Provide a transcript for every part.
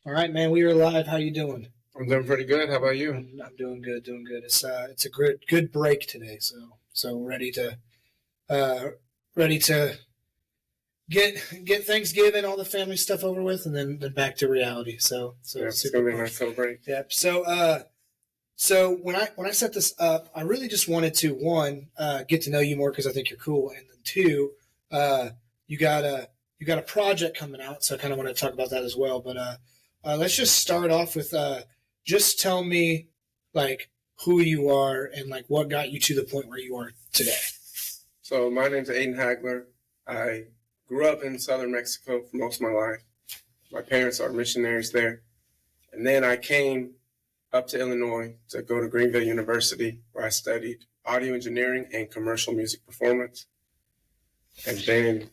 All right, man. We are live. How you doing? I'm doing pretty good. How about you? I'm doing good. Doing good. It's a good break today. So uh ready to get Thanksgiving, all the family stuff over with, and then back to reality. So yeah, it's gonna be a nice little break. Yep. So when I set this up, I really just wanted to one get to know you more because I think you're cool, and then two, you got a project coming out, so I kind of want to talk about that as well. But let's just start off with just tell me like who you are and like what got you to the point where you are today. So my name's Aiden Hagler. I grew up in southern Mexico for most of my life. My parents are missionaries there. And then I came up to Illinois to go to Greenville University, where I studied audio engineering and commercial music performance. And then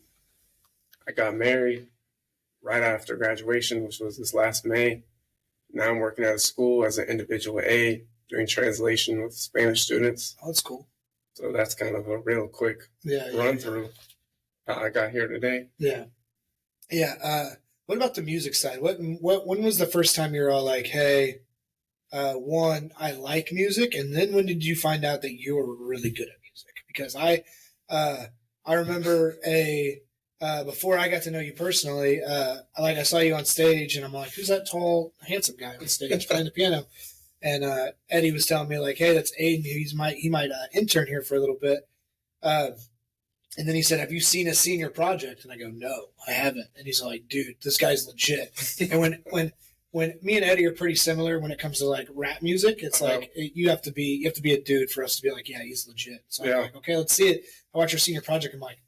I got married right after graduation, which was this last May. Now I'm working at a school as an individual aide doing translation with Spanish students. Oh, that's cool. So that's kind of a real quick run through how I got here today. Yeah. What about the music side? When was the first time you were all like, hey, one, I like music, and then when did you find out that you were really good at music? Because I remember before I got to know you personally, I saw you on stage, and I'm like, who's that tall, handsome guy on stage playing the piano? And Eddie was telling me like, hey, that's Aiden. He might intern here for a little bit. And then he said, have you seen a senior project? And I go, no, I haven't. And he's like, dude, this guy's legit. And when me and Eddie are pretty similar when it comes to like rap music, it's like you have to be a dude for us to be like, yeah, he's legit. So I'm like, okay, let's see it. I watch your senior project. I'm like,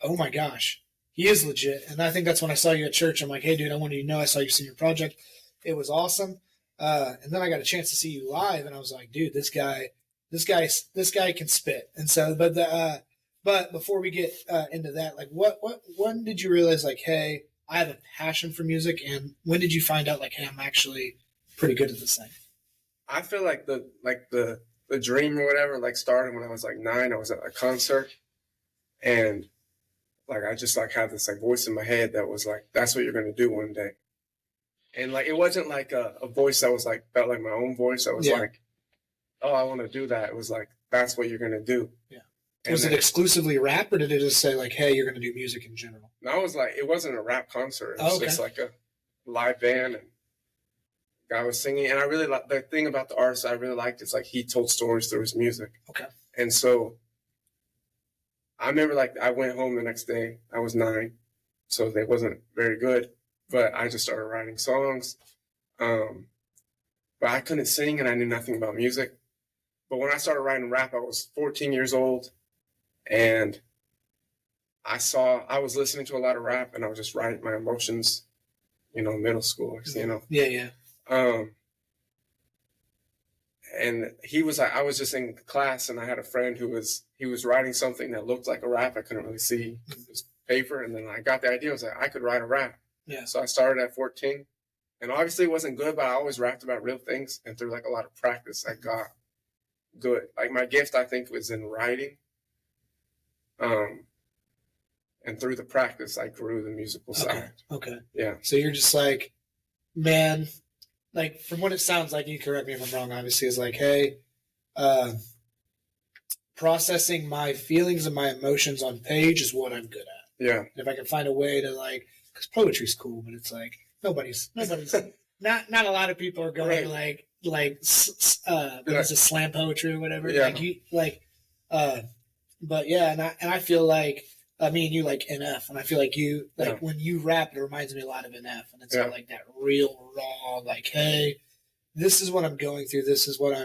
oh my gosh, he is legit. And I think that's when I saw you at church. I'm like, hey, dude, I wanted you to know I saw your senior project. It was awesome. And then I got a chance to see you live, and I was like, dude, this guy can spit. And so, but before we get into that, like, when did you realize like, hey, I have a passion for music, and when did you find out like, hey, I'm actually pretty good at this thing? I feel like the dream or whatever like started when I was like 9. I was at a concert, and like I just like had this like voice in my head that was like, that's what you're gonna do one day. And like it wasn't like a voice that was like felt like my own voice. I was like, oh, I want to do that. It was like, that's what you're gonna do. Yeah. Was it exclusively rap, or did it just say like, hey, you're gonna do music in general? No, it was like, it wasn't a rap concert. It was just like a live band, and guy was singing. And I really like the thing about the artist I really liked is like he told stories through his music. Okay. And so I remember like I went home the next day. I was 9, so they wasn't very good. But I just started writing songs. But I couldn't sing and I knew nothing about music. But when I started writing rap, I was 14 years old. And I was listening to a lot of rap, and I was just writing my emotions, middle school, Yeah. And he was like, I was just in class, and I had a friend he was writing something that looked like a rap. I couldn't really see his paper. And then I got the idea. I was like, I could write a rap. Yeah. So I started at 14, and obviously it wasn't good, but I always rapped about real things. And through like a lot of practice, I got good. Like my gift, I think, was in writing. And through the practice, I grew the musical side. Okay. Yeah. So you're just like, man, like from what it sounds like, you correct me if I'm wrong, obviously, is like, hey, processing my feelings and my emotions on page is what I'm good at. Yeah. And if I can find a way to like, because poetry's cool, but it's like nobody's not a lot of people are going like what is it, slam poetry or whatever. Yeah. But yeah, and I feel like me and you like NF, and I feel like you like when you rap, it reminds me a lot of NF, and it's like that real raw, like, hey, this is what I'm going through, this is what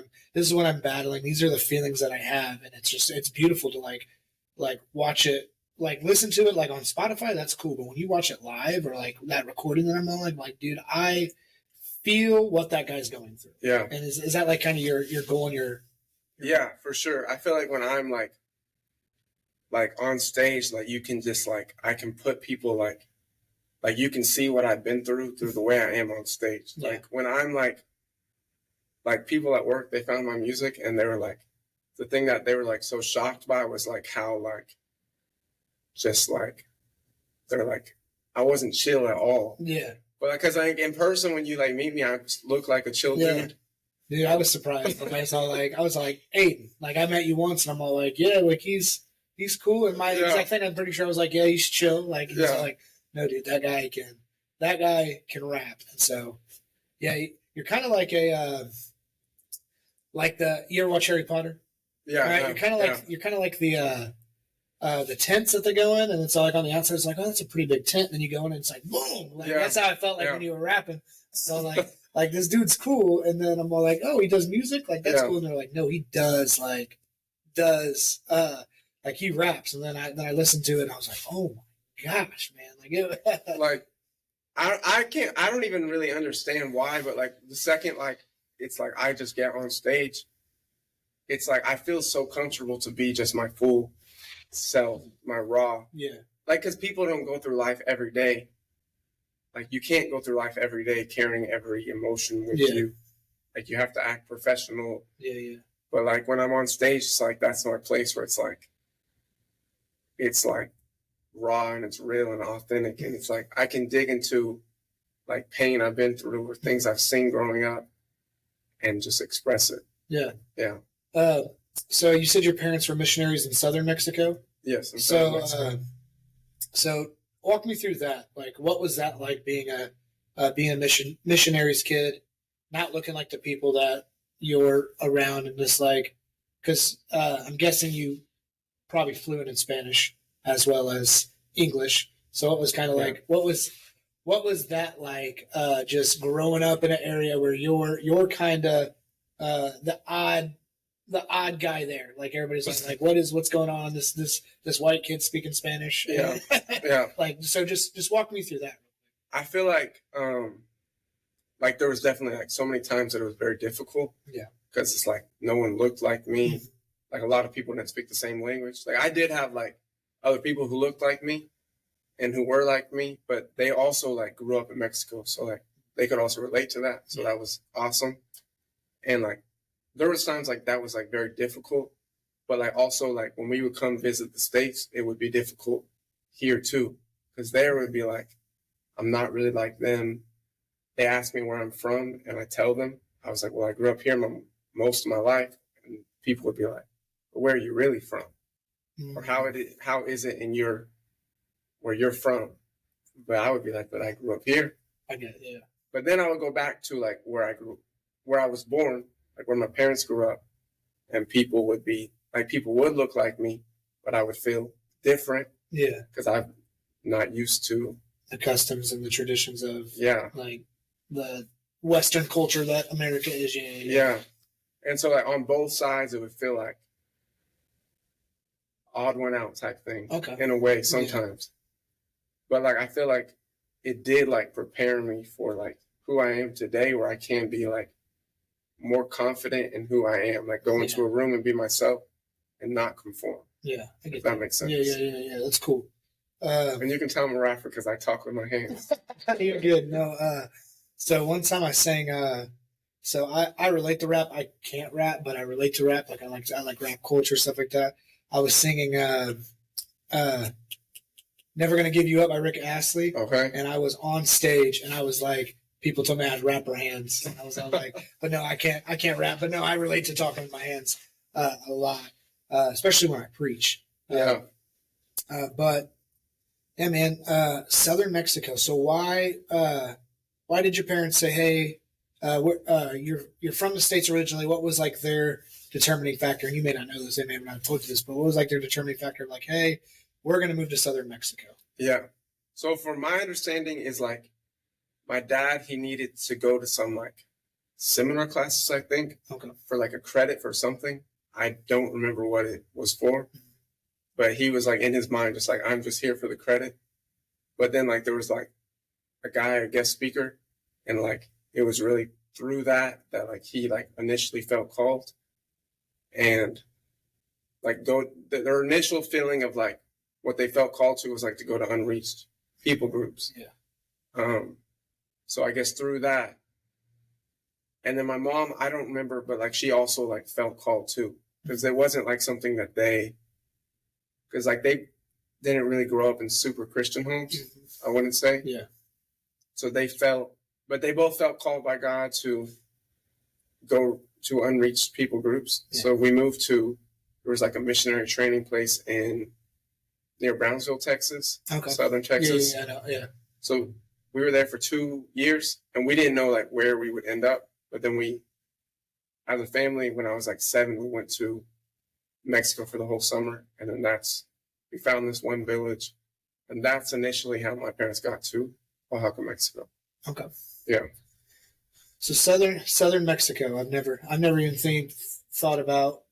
I'm battling, these are the feelings that I have, and it's beautiful to like watch it, like listen to it like on Spotify, that's cool, but when you watch it live or like that recording that I'm on, like dude, I feel what that guy's going through. Yeah. And is that like kind of your goal and your Yeah, for sure. I feel like when I'm like on stage, like you can just like, I can put people like you can see what I've been through the way I am on stage. Yeah. Like when I'm like people at work, they found my music, and they were like, the thing that they were like so shocked by was like how like, just like, they're like, I wasn't chill at all. Yeah. But because like in person, when you like meet me, I look like a chill dude. Dude, I was surprised. I was like, Aiden, like I met you once, and I'm all like, yeah, like he's cool. And my exact thing, I'm pretty sure I was like, yeah, he's chill. Like he's like, no, dude, that guy can rap. And so, yeah, you're kind of like you ever watch Harry Potter? Yeah, right. You're kind of like the tents that they go in, and it's all like on the outside. It's like, oh, that's a pretty big tent. And then you go in, and it's like, boom! Like that's how I felt like when you were rapping. So like this dude's cool, and then I'm all like, oh, he does music, like that's cool. And they're like, no, he does like he raps. And then I listened to it, and I was like, oh my gosh, man! Like I don't even really understand why, but like the second like it's like I just get on stage, it's like I feel so comfortable to be just my full self, my raw. Yeah. Like, because people don't go through life every day. Like, you can't go through life every day carrying every emotion with you. Like, you have to act professional. Yeah. But, like, when I'm on stage, it's like, that's my place where it's like raw and it's real and authentic. And it's like, I can dig into, like, pain I've been through or things I've seen growing up and just express it. Yeah. Yeah. So you said your parents were missionaries in southern Mexico? Yes. So walk me through that. Like, what was that like being a missionary's kid, not looking like the people that you're around, and just like, because I'm guessing you probably fluent in Spanish as well as English. So it was kind of like, what was that like? Just growing up in an area where you're kind of the odd guy there. Like everybody's like what's going on? This white kid speaking Spanish. Yeah. Like, so just walk me through that. I feel like there was definitely like so many times that it was very difficult. Yeah. Because it's like no one looked like me. Like a lot of people didn't speak the same language. Like I did have like other people who looked like me and who were like me, but they also like grew up in Mexico. So like they could also relate to that. So that was awesome. And like there was times like that was like very difficult, but like also like when we would come visit the States, it would be difficult here too. Because there would be like, I'm not really like them. They ask me where I'm from and I tell them. I was like, well, I grew up here most of my life. And people would be like, well, where are you really from? Or how is it in where you're from? But I would be like, but I grew up here. I get it, yeah. But then I would go back to like where I was born, like where my parents grew up, and people would look like me, but I would feel different. Yeah. Because I'm not used to the customs and the traditions of like the Western culture that America is. Yeah. And so like on both sides, it would feel like odd one out type thing. Okay. In a way, sometimes. But like I feel like it did like prepare me for like who I am today, where I can be like more confident in who I am, like go into a room and be myself and not conform. Yeah, I get if that makes sense. Yeah. That's cool. And you can tell I'm a rapper because I talk with my hands. You're good. No. So one time I sang. So I relate to rap. I can't rap, but I relate to rap. Like I like rap culture, stuff like that. I was singing "Never Gonna Give You Up" by Rick Astley. Okay. And I was on stage, and I was like, people told me I had rapper hands. And I was like, but no, I can't rap. But no, I relate to talking with my hands a lot, especially when I preach. But yeah, man, Southern Mexico. So why did your parents say, hey, you're from the States originally? What was like their determining factor? And you may not know this, they may have not told you this, but what was like their determining factor? Like, hey, we're going to move to Southern Mexico. Yeah. So from my understanding is like my dad, he needed to go to some like seminar classes, I think, for like a credit for something. I don't remember what it was for, but he was like in his mind, just like, I'm just here for the credit. But then like there was like a guy, a guest speaker, and like it was really through that like he like initially felt called. And like their initial feeling of like what they felt called to was like to go to unreached people groups. Yeah. So I guess through that. And then my mom, I don't remember, but like she also like felt called too. Because it wasn't like something that because like they didn't really grow up in super Christian homes, I wouldn't say. Yeah. So they both felt called by God to go to unreached people groups. Yeah. So we moved to, there was like a missionary training place near Brownsville, Texas, southern Texas. Yeah, I know, yeah. So we were there for 2 years, and we didn't know like where we would end up. But then we, as a family, when I was like 7, we went to Mexico for the whole summer, and then we found this one village, and that's initially how my parents got to Oaxaca, Mexico. Okay. Yeah. So southern Mexico. I've never even thought about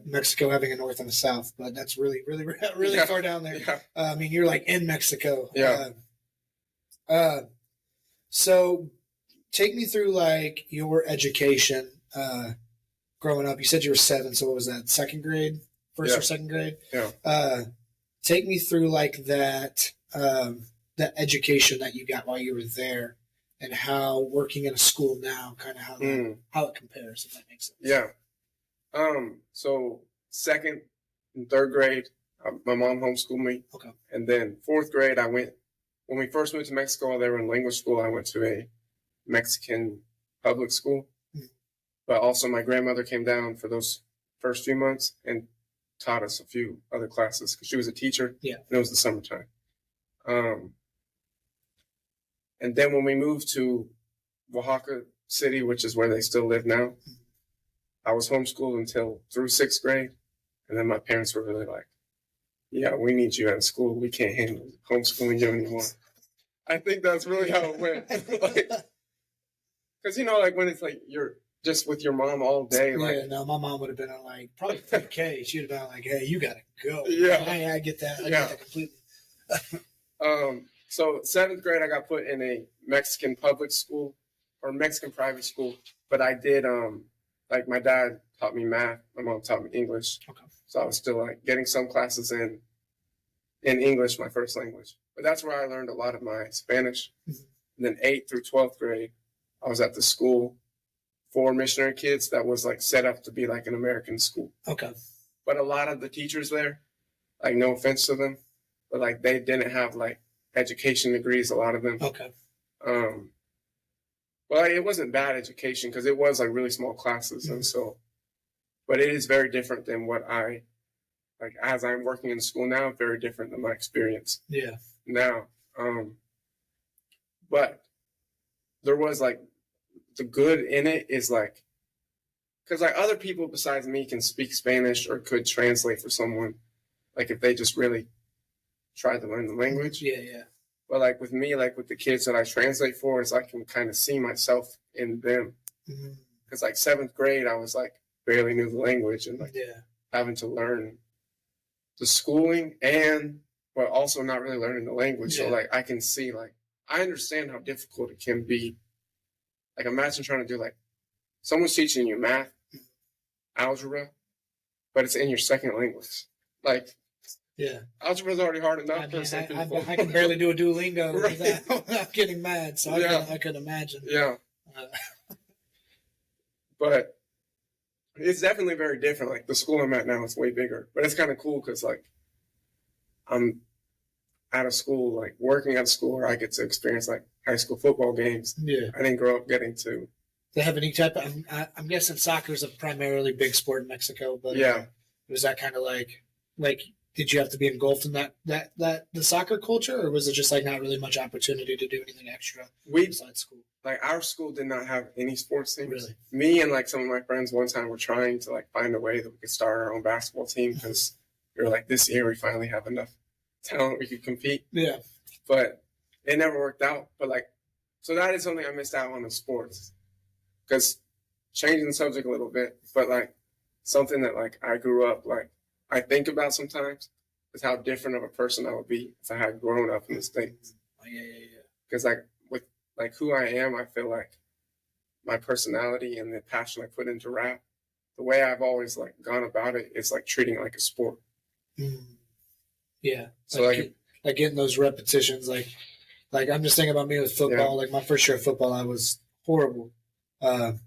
Mexico having a north and a south, but that's really far down there. Yeah. I mean, you're like in Mexico. Yeah. So take me through like your education growing up. You said you were 7, so what was that? Second grade, first or second grade? Yeah. Take me through like that education that you got while you were there, and how working in a school now, kind of how it compares, if that makes sense. Yeah. So second and third grade, my mom homeschooled me. Okay. And then 4th grade, when we first moved to Mexico, they were in language school. I went to a Mexican public school. Mm-hmm. But also my grandmother came down for those first few months and taught us a few other classes because she was a teacher. Yeah. And it was the summertime. And then when we moved to Oaxaca City, which is where they still live now, I was homeschooled through 6th grade. And then my parents were really like, yeah, we need you at school. We can't handle homeschooling you anymore. I think that's really how it went. Because, like when it's like you're just with your mom all day. Yeah, no, my mom would have been on like probably 3K. She would have been like, hey, you got to go. Yeah. I get that. I get that completely. So 7th grade, I got put in a Mexican public school or Mexican private school. But I did, like my dad taught me math. My mom taught me English. Okay. So I was still like getting some classes in English, my first language. But that's where I learned a lot of my Spanish. Mm-hmm. And then 8th through 12th grade, I was at the school for missionary kids that was like set up to be like an American school. Okay. But a lot of the teachers there, like no offense to them, but like they didn't have like education degrees, a lot of them. Okay. Well, it wasn't bad education because it was like really small classes. Mm-hmm. And so, but it is very different than what as I'm working in school now, very different than my experience. Yeah. Now. But there was like, the good in it is like, because like other people besides me can speak Spanish or could translate for someone, like if they just really tried to learn the language. Yeah, yeah. But like with me, like with the kids that I translate for, is I can kind of see myself in them. Because like 7th grade, I was like barely knew the language and like having to learn the schooling but also not really learning the language. Yeah. So like I can see like I understand how difficult it can be. Like imagine trying to do like someone's teaching you math, algebra, but it's in your second language. Like yeah, algebra's already hard enough. I can barely do a Duolingo without getting mad, so I could imagine. Yeah. But it's definitely very different. Like the school I'm at now is way bigger, but it's kind of cool because like I'm out of school, like working at school, where I get to experience like high school football games. Yeah, I didn't grow up getting to. They have any type of? I'm guessing soccer is a primarily big sport in Mexico, but yeah, was that kind of like did you have to be engulfed in that the soccer culture, or was it just like not really much opportunity to do anything extra besides school? Like our school did not have any sports teams. Really? Me and like some of my friends one time were trying to like find a way that we could start our own basketball team because we were like, this year we finally have enough talent we could compete. Yeah. But it never worked out. But like, so that is something I missed out on in sports. Because changing the subject a little bit, but like something that like I grew up like I think about sometimes is how different of a person I would be if I had grown up in the States. Oh, yeah. Because like with like who I am, I feel like my personality and the passion I put into rap, the way I've always like gone about it is like treating it like a sport. Mm. Yeah. So like getting those repetitions, like I'm just thinking about me with football. Yeah. Like my first year of football, I was horrible. Or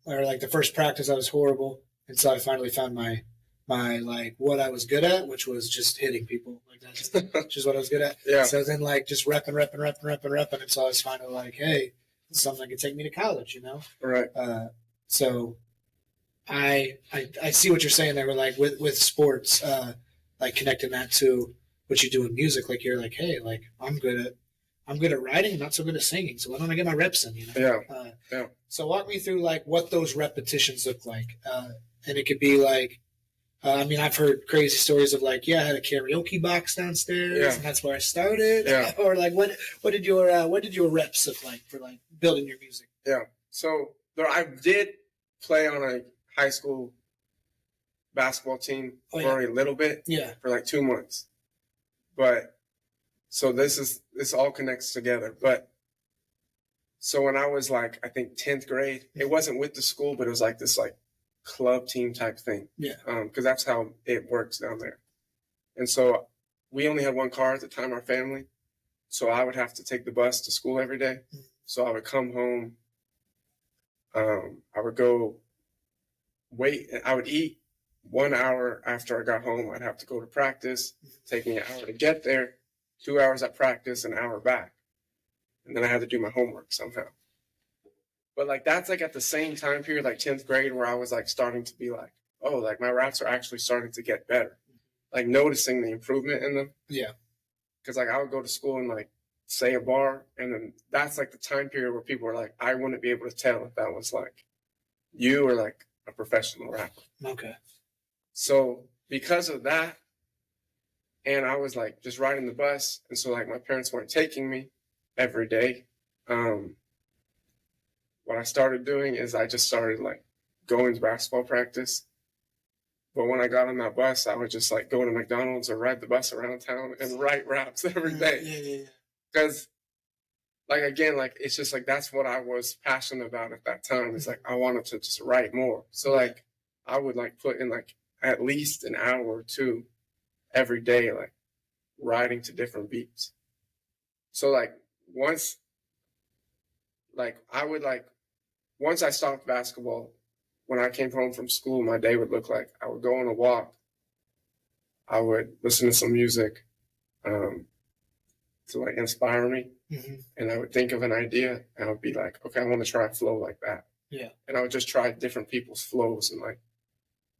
like the first practice, I was horrible. And so I finally found my my like what I was good at, which was just hitting people. Like that's just what I was good at. Yeah. So then like just repping until I was finally like, hey, it's something that could take me to college, you know? Right. So I see what you're saying there. With like with sports, like connecting that to what you do in music. Like you're like, hey, like I'm good at writing, not so good at singing. So why don't I get my reps in? You know. Yeah. So walk me through like what those repetitions look like, and it could be like. I mean, I've heard crazy stories of like, I had a karaoke box downstairs, and that's where I started. Yeah. Or like, what did your reps look like for like building your music? Yeah. So I did play on a high school basketball team for a little bit. Yeah. For like 2 months, but so this all connects together. But so when I was like, I think 10th grade, it wasn't with the school, but it was like this like club team type thing. Yeah. Because that's how it works down there. And so we only had one car at the time, our family. So I would have to take the bus to school every day. So I would come home. I would go I would eat 1 hour after I got home. I'd have to go to practice, take me an hour to get there, 2 hours at practice, an hour back. And then I had to do my homework somehow. But like that's like at the same time period, like 10th grade, where I was like starting to be like, oh, like my raps are actually starting to get better. Like noticing the improvement in them. Yeah. Because like I would go to school and like say a bar, and then that's like the time period where people were like, I wouldn't be able to tell if that was like you or like a professional rapper. Okay. So because of that, and I was like just riding the bus, and so like my parents weren't taking me every day. What I started doing is I just started like going to basketball practice. But when I got on that bus, I would just like go to McDonald's or ride the bus around town and write raps every day. Yeah. Because like, again, like, it's just like, that's what I was passionate about at that time. It's like, I wanted to just write more. So like, I would like put in like at least an hour or two every day, like writing to different beats. So like once I stopped basketball, when I came home from school, my day would look like I would go on a walk. I would listen to some music to like inspire me. Mm-hmm. And I would think of an idea and I would be like, okay, I want to try a flow like that. Yeah. And I would just try different people's flows and like,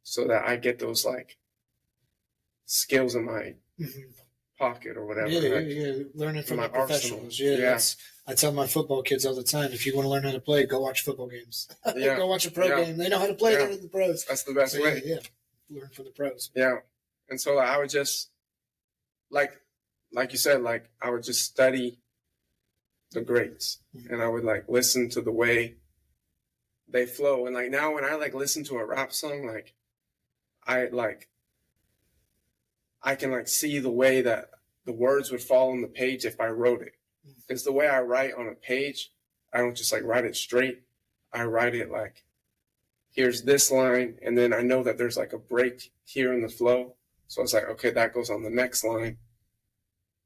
so that I get those like skills in my pocket or whatever. Yeah. Learning from the professionals. Yeah. I tell my football kids all the time, if you want to learn how to play, go watch football games. Go watch a pro game. They know how to play better than the pros. That's the best way. Yeah. Learn from the pros. Yeah. And so I would just, like you said, like I would just study the greats and I would like listen to the way they flow. And like now when I like listen to a rap song, like I can like see the way that the words would fall on the page if I wrote it. Because the way I write on a page, I don't just like write it straight. I write it like, here's this line, and then I know that there's like a break here in the flow. So it's like, okay, that goes on the next line.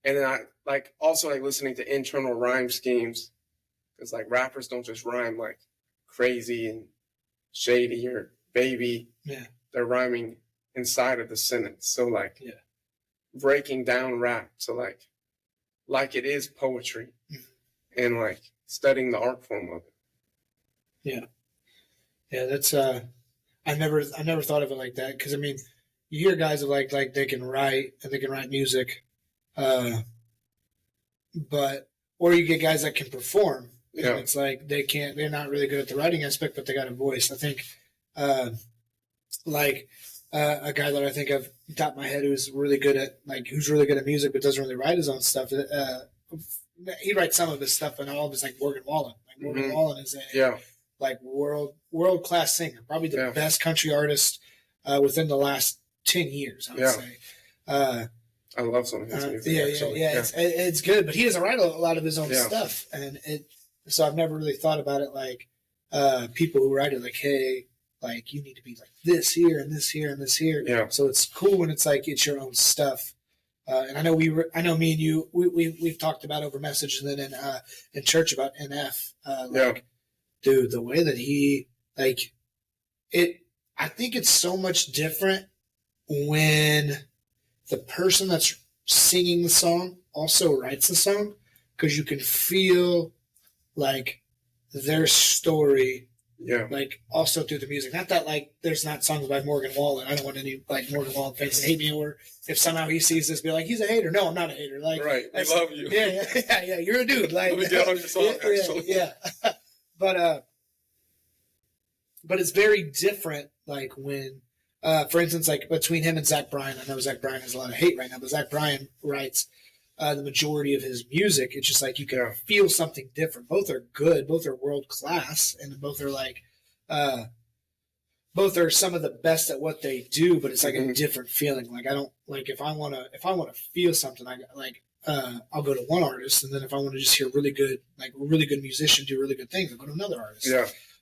And then I like also like listening to internal rhyme schemes, because like rappers don't just rhyme like crazy and shady or baby. Yeah. They're rhyming inside of the sentence. So like breaking down rap to like it is poetry and like studying the art form of it. Yeah. Yeah, that's I never thought of it like that, because I mean, you hear guys that like they can write and they can write music, but or you get guys that can perform. Yeah. And it's like they're not really good at the writing aspect, but they got a voice. I think a guy that I think of top of my head who's really good at music but doesn't really write his own stuff. He writes some of his stuff, and all of it's like Morgan Wallen. Like Morgan Wallen is a like world class singer, probably the best country artist within the last 10 years. I would say. I love some of his music. It's good, but he doesn't write a lot of his own stuff, and so I've never really thought about it like people who write it like, hey, like you need to be like this here and this here and this here. Yeah. So it's cool when it's like it's your own stuff. And I know me and you we've talked about over message and then in church about NF. Dude, the way that he like it, I think it's so much different when the person that's singing the song also writes the song, because you can feel like their story, Yeah. like also through the music. Not that like there's not songs by Morgan Wallen. I don't want any like Morgan Wallen fans to hate me, or if somehow he sees this, be like, he's a hater. No, I'm not a hater. Like, Right. We love you. Yeah. You're a dude. Like, let me get on your song. Yeah. But it's very different. Like when, for instance, like between him and Zach Bryan. I know Zach Bryan has a lot of hate right now, but Zach Bryan writes the majority of his music. It's just like you can feel something different. Both are good. Both are world class, and both are like, both are some of the best at what they do. But it's like a different feeling. Like I don't like if I wanna feel something, I'll go to one artist, and then if I want to just hear really good musician do really good things, I'll go to another artist.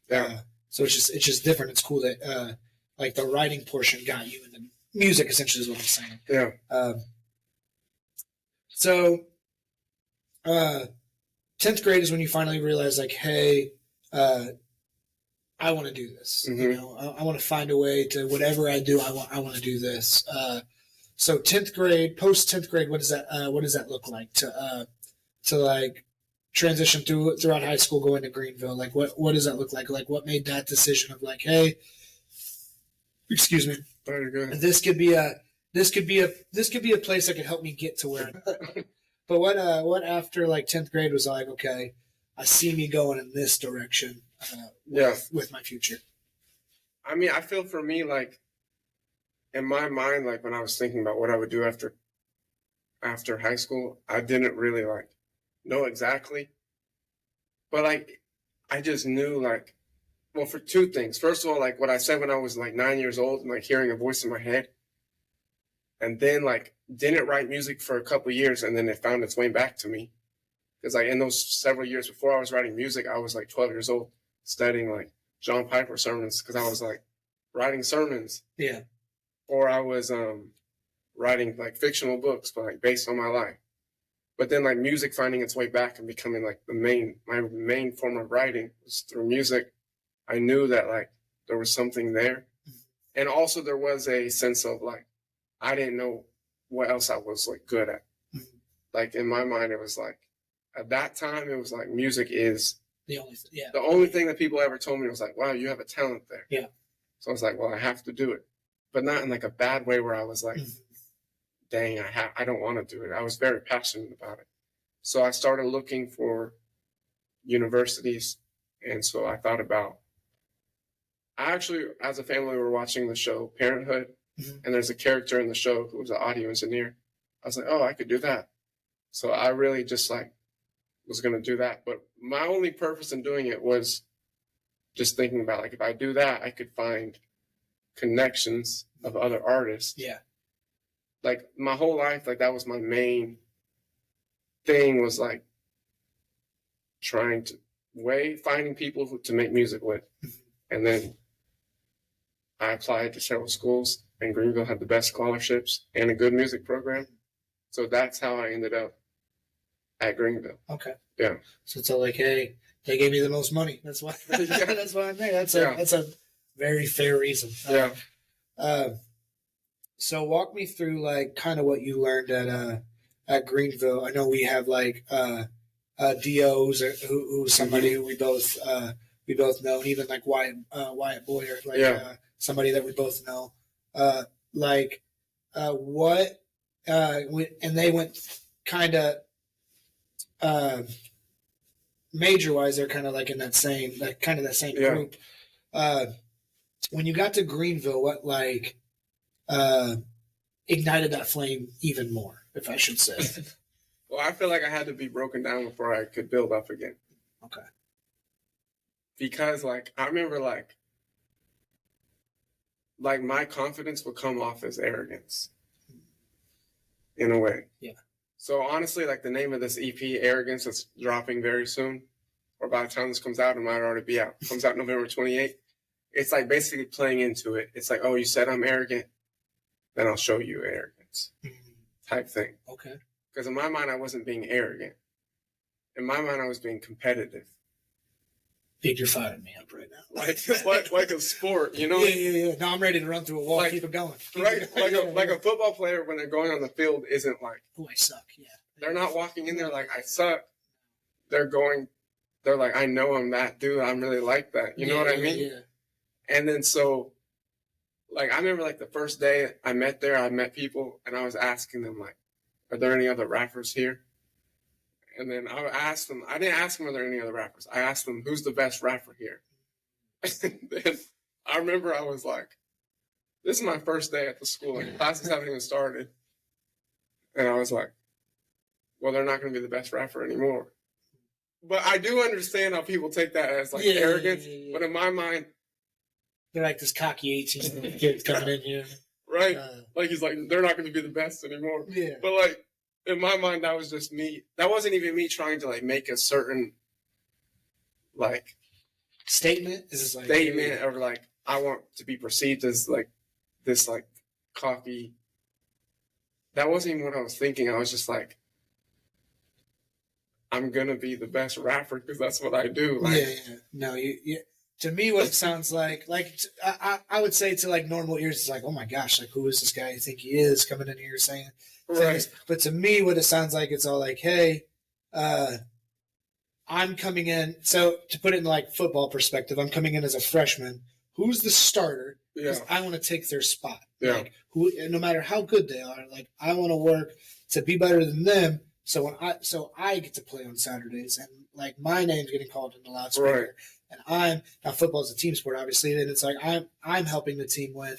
Yeah. So it's just different. It's cool that like the writing portion got you into music. Essentially, is what I'm saying. Yeah. So 10th grade is when you finally realize, like, hey, I want to do this. Mm-hmm. You know, I want to find a way to whatever I do. I want to do this. So 10th grade, post 10th grade, what does that look like to like transition throughout high school, going to Greenville? Like, what does that look like? Like, what made that decision of like, hey, excuse me, very good. This could be a place that could help me get to where I'm. But what after like 10th grade was like, okay, I see me going in this direction with my future. I mean, I feel for me, like, in my mind, like when I was thinking about what I would do after high school, I didn't really like know exactly. But like, I just knew, like, well, for two things. First of all, like what I said when I was like 9 years old and like hearing a voice in my head. And then like didn't write music for a couple of years, and then it found its way back to me. Because like in those several years before I was writing music, I was like 12 years old studying like John Piper sermons, because I was like writing sermons. Yeah. Or I was writing like fictional books, but like based on my life. But then like music finding its way back and becoming like my main form of writing was through music. I knew that like there was something there. And also there was a sense of like, I didn't know what else I was like good at. Like in my mind, it was like, at that time, it was like music is the only thing. Yeah. The only thing that people ever told me was like, wow, you have a talent there. Yeah. So I was like, well, I have to do it. But not in like a bad way where I was like, dang, I don't want to do it. I was very passionate about it. So I started looking for universities. And so I thought about, as a family, we were watching the show Parenthood. And there's a character in the show who was an audio engineer. I was like, oh, I could do that. So I really just like was going to do that. But my only purpose in doing it was just thinking about like, if I do that, I could find connections of other artists. Yeah. Like my whole life, like that was my main thing, was like finding people to make music with. And then I applied to several schools, and Greenville had the best scholarships and a good music program. So that's how I ended up at Greenville. Okay. Yeah. So it's all like, hey, they gave me the most money. That's why. That's why I'm there. That's a very fair reason. Yeah. So walk me through like kind of what you learned at Greenville. I know we have like DOs who's somebody who we both know, and even like Wyatt Boyer, like somebody that we both know. What and they went kind of major wise, they're kind of like in that same group. When you got to Greenville, what like ignited that flame even more, if I should say? Well, I feel like I had to be broken down before I could build up again. Okay. Because like I remember like my confidence would come off as arrogance in a way. Yeah. So honestly, like the name of this EP, Arrogance, that's dropping very soon, or by the time this comes out, it might already be out. It comes out November 28th. It's like basically playing into it. It's like, oh, you said I'm arrogant, then I'll show you arrogance type thing. Okay. Because in my mind, I wasn't being arrogant. In my mind, I was being competitive. Dude, you're firing me up right now. like a sport, you know? Yeah. No, I'm ready to run through a wall. Keep it going. Like a football player when they're going on the field isn't like, oh, I suck. Yeah. They're not walking in there like I suck. They're like, I know I'm that dude. I'm really like that. You know what I mean? Yeah. And then so, like, I remember like the first day I met people and I was asking them like, are there any other rappers here? And then I asked them, I didn't ask them, are there any other rappers? I asked them, who's the best rapper here? And then I remember I was like, this is my first day at the school. Like, classes haven't even started. And I was like, well, they're not going to be the best rapper anymore. But I do understand how people take that as like arrogance. Yeah. But in my mind, they're like this cocky 18 kid coming in here. Right. Like he's like, they're not going to be the best anymore. Yeah. But like, in my mind, that was just me. That wasn't even me trying to like make a certain like statement. Is this like statement or like I want to be perceived as like this like cocky. That wasn't even what I was thinking. I was just like, I'm gonna be the best rapper because that's what I do. Like, yeah. No, you. To me, what it sounds like I would say to like normal ears, it's like, oh my gosh, like who is this guy you think he is coming in here saying things? But to me, what it sounds like, it's all like, hey, I'm coming in. So to put it in like football perspective, I'm coming in as a freshman. Who's the starter? Because I want to take their spot. Yeah. Like no matter how good they are, like I want to work to be better than them. So I get to play on Saturdays, and like my name's getting called in the loudspeaker, and I'm now football's a team sport, obviously. And it's like I'm helping the team win.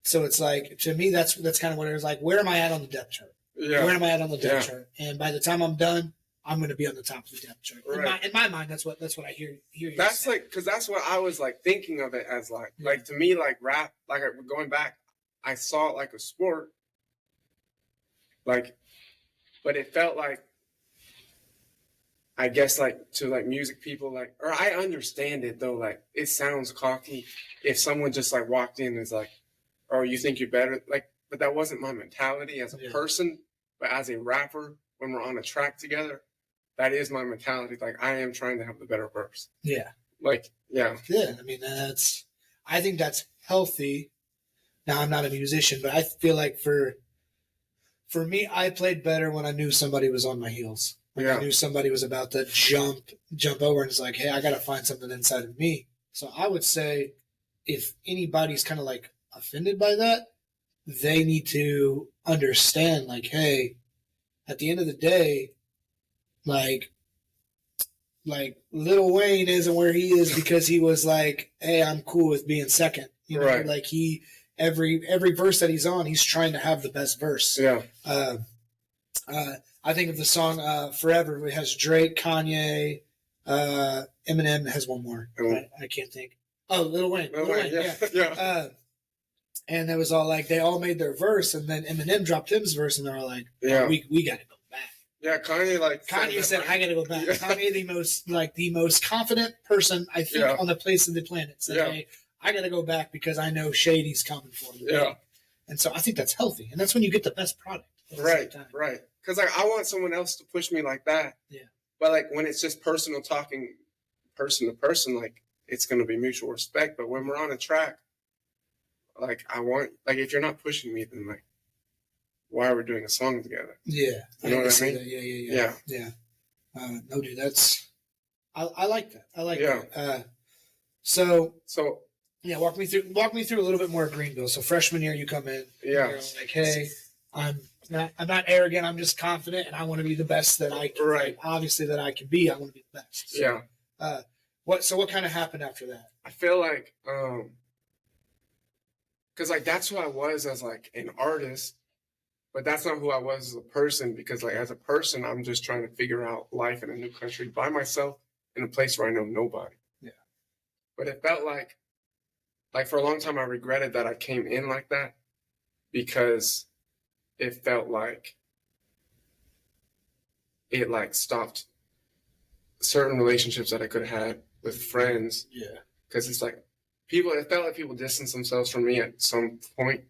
So it's like to me that's kind of what it was like. Where am I at on the depth chart? Yeah. Where am I at on the depth chart? And by the time I'm done, I'm going to be on the top of the depth chart. Right. In my mind, that's what I hear. That's saying. like because that's what I was like thinking of it as like to me like rap like going back, I saw it like a sport, like. But it felt like, I guess, like, to, like, music people, like, or I understand it, though, like, it sounds cocky if someone just, like, walked in and is like, oh, you think you're better? Like, but that wasn't my mentality as a person, but as a rapper, when we're on a track together, that is my mentality. Like, I am trying to have the better verse. Yeah. Like, yeah. Yeah, I mean, I think that's healthy. Now, I'm not a musician, but I feel like for me, I played better when I knew somebody was on my heels. Like I knew somebody was about to jump over, and it's like, hey, I got to find something inside of me. So I would say if anybody's kind of like offended by that, they need to understand, like, hey, at the end of the day, like Lil Wayne isn't where he is because he was like, hey, I'm cool with being second. You know, like every verse that he's on, he's trying to have the best verse. Yeah. I think of the song Forever. It has Drake, Kanye, Eminem has one more. I can't think. Oh, Lil Wayne. Lil Wayne, yeah. And it was all like, they all made their verse, and then Eminem dropped his verse, and they're all like, oh, we got to go back. Yeah, Kanye said, I got to go back. Yeah. Kanye, the most confident person, I think, on the face of the planet, said, hey, I got to go back because I know Shady's coming for me. Yeah. And so I think that's healthy. And that's when you get the best product. Right. Because like, I want someone else to push me like that. Yeah. But like when it's just personal talking, person to person, like it's going to be mutual respect. But when we're on a track, like I want, like if you're not pushing me, then like, why are we doing a song together? Yeah. You know what I mean? Yeah. No, dude, I like that. I like that. So yeah, walk me through a little bit more of Greenville. So freshman year, you come in. Yeah. You're like, hey, I'm not arrogant. I'm just confident, and I want to be the best that I can. Right. Obviously, that I can be. I want to be the best. So, yeah. What kind of happened after that? I feel like, because like that's who I was as like an artist, but that's not who I was as a person. Because like as a person, I'm just trying to figure out life in a new country by myself in a place where I know nobody. Yeah. But it felt like for a long time, I regretted that I came in like that because it felt like it like stopped certain relationships that I could have had with friends. Yeah. Because it's like it felt like people distanced themselves from me at some point.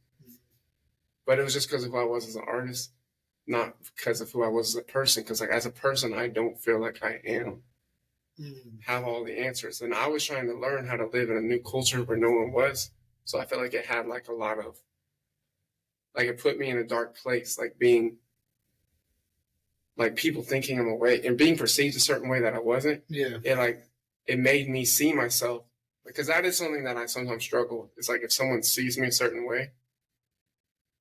But it was just because of who I was as an artist, not because of who I was as a person. Because like as a person, I don't feel like I am have all the answers. And I was trying to learn how to live in a new culture where no one was. So I felt like it had like a lot of, like it put me in a dark place, like being, like people thinking I'm away and being perceived a certain way that I wasn't. Yeah. It made me see myself, because that is something that I sometimes struggle with. It's like if someone sees me a certain way,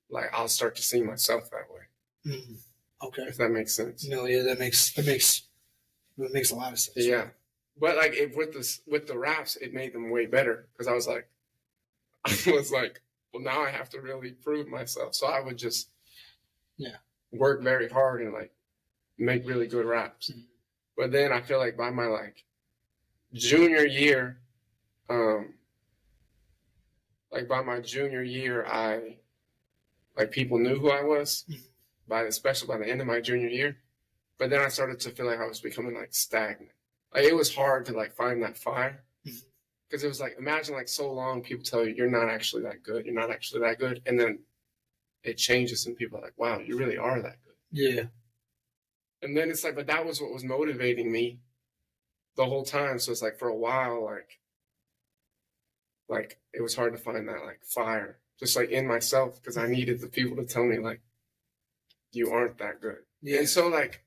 like I'll start to see myself that way. Okay. If that makes sense. No, yeah, that makes a lot of sense. Yeah. But like with the raps, it made them way better, because I was like, well, now I have to really prove myself. So I would just work very hard and like make really good raps. But then I feel like by my like junior year, I like people knew who I was especially by the end of my junior year. But then I started to feel like I was becoming like stagnant. Like it was hard to like find that fire, because it was like, imagine like so long people tell you you're not actually that good, you're not actually that good, and then it changes and people are like, wow, you really are that good. Yeah. And then it's like, but that was what was motivating me the whole time. So it's like for a while, like it was hard to find that like fire, just like in myself, because I needed the people to tell me like, you aren't that good. Yeah. And so like